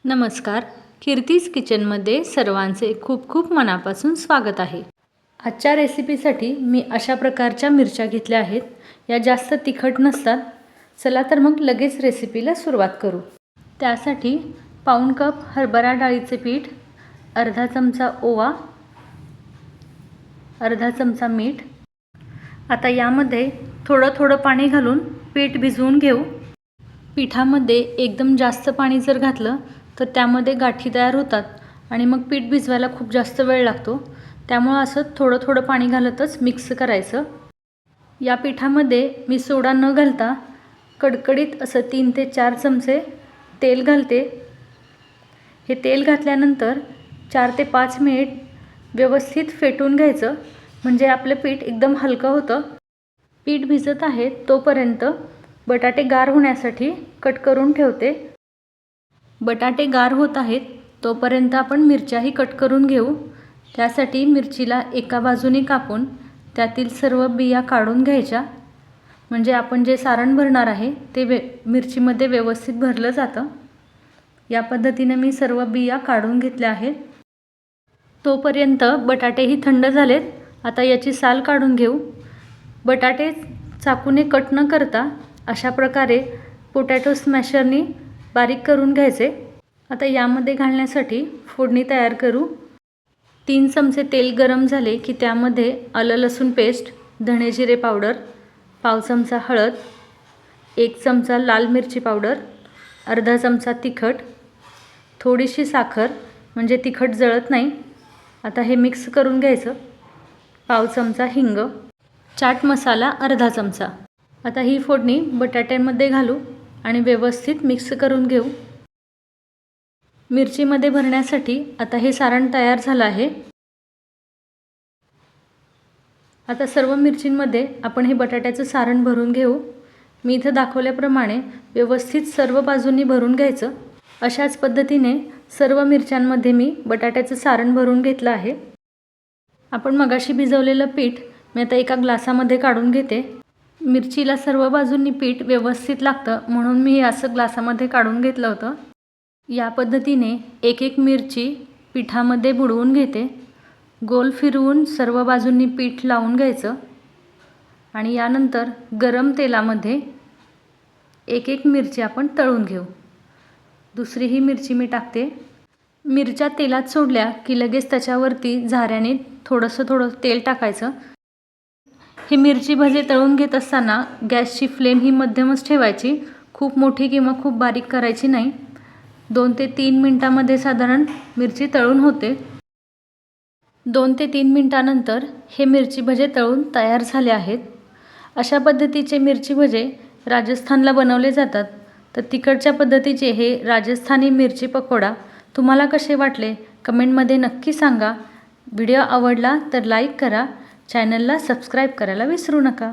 नमस्कार. कीर्तीज किचनमध्ये सर्वांचे खूप खूप मनापासून स्वागत आहे. आजच्या रेसिपीसाठी मी अशा प्रकारच्या मिरच्या घेतल्या आहेत. या जास्त तिखट नसतात. चला तर मग लगेच रेसिपीला सुरुवात करू. त्यासाठी पाऊण कप हरभरा डाळीचे पीठ, अर्धा चमचा ओवा, अर्धा चमचा मीठ. आता यामध्ये थोडं पाणी घालून पीठ भिजवून घेऊ. पिठामध्ये एकदम जास्त पाणी जर घातलं तर त्यामध्ये गाठी तयार होतात आणि मग पीठ भिजवायला खूप जास्त वेळ लागतो. त्यामुळे असं थोडं पाणी घालतच मिक्स करायचं. या पिठामध्ये मी सोडा न घालता कडकडीत असं 3 ते 4 चमचे तेल घालते. हे तेल घातल्यानंतर 4 ते 5 मिनिट व्यवस्थित फेटून घ्यायचं, म्हणजे आपलं पीठ एकदम हलकं होतं. पीठ भिजत आहे तोपर्यंत बटाटे गार होण्यासाठी कट करून ठेवते. बटाटे गार होत आहेत तोपर्यंत आपण मिरच्याही कट करून घेऊ. त्यासाठी मिरचीला एका बाजूने कापून त्यातील सर्व बिया काढून घ्यायच्या, म्हणजे आपण जे सारण भरणार आहे ते मिरचीमध्ये व्यवस्थित भरलं जातं. या पद्धतीने मी सर्व बिया काढून घेतल्या आहेत. तोपर्यंत बटाटेही थंड झालेत. आता याची साल काढून घेऊ. बटाटे चाकूने कट न करता अशा प्रकारे पोटॅटो स्मॅशरनी बारीक करून घ्यायचे. आता यामध्ये घालण्यासाठी फोडणी तयार करू. 3 चमचे तेल गरम झाले की त्यामध्ये आलं लसूण पेस्ट, धणे जिरे पावडर, पाव चमचा हळद, 1 चमचा लाल मिरची पावडर, अर्धा चमचा तिखट, थोडीशी साखर म्हणजे तिखट जळत नाही. आता हे मिक्स करून घ्यायचं. पाव चमचा हिंग, चाट मसाला अर्धा चमचा. आता ही फोडणी बटाट्यांमध्ये घालू आणि व्यवस्थित मिक्स करून घेऊ. मिरचीमध्ये भरण्यासाठी आता हे सारण तयार झालं आहे. आता सर्व मिरचींमध्ये आपण हे बटाट्याचं सारण भरून घेऊ. मी इथं दाखवल्याप्रमाणे व्यवस्थित सर्व बाजूंनी भरून घ्यायचं. अशाच पद्धतीने सर्व मिरच्यांमध्ये मी बटाट्याचं सारण भरून घेतलं आहे. आपण मगाशी भिजवलेलं पीठ मी आता एका ग्लासामध्ये काढून घेते. मिरचीला सर्व बाजूंनी पीठ व्यवस्थित लागतं म्हणून मी असं ग्लासामध्ये काढून घेतलं होतं. या पद्धतीने एक मिरची पिठामध्ये बुडवून घेते. गोल फिरवून सर्व बाजूंनी पीठ लावून घ्यायचं आणि यानंतर गरम तेलामध्ये एक मिरची आपण तळून घेऊ. दुसरी ही मिरची मी टाकते. मिरच्या तेलात सोडल्या की लगेच त्याच्यावरती झाऱ्याने थोडं तेल टाकायचं. ही मिरची भजे तळून घेत असताना गॅसची फ्लेम ही मध्यमच ठेवायची. खूप मोठी किंवा खूप बारीक करायची नाही. 2 ते 3 मिनिटांमध्ये साधारण मिरची तळून होते. 2 ते 3 मिनिटांनंतर हे मिरची भजे तळून तयार झाले आहेत. अशा पद्धतीचे मिरची भजे राजस्थानला बनवले जातात. तर तिकडच्या पद्धतीचे हे राजस्थानी मिरची पकोडा तुम्हाला कसे वाटले कमेंटमध्ये नक्की सांगा. व्हिडिओ आवडला तर लाईक करा. चॅनलला सबस्क्राईब करायला विसरू नका.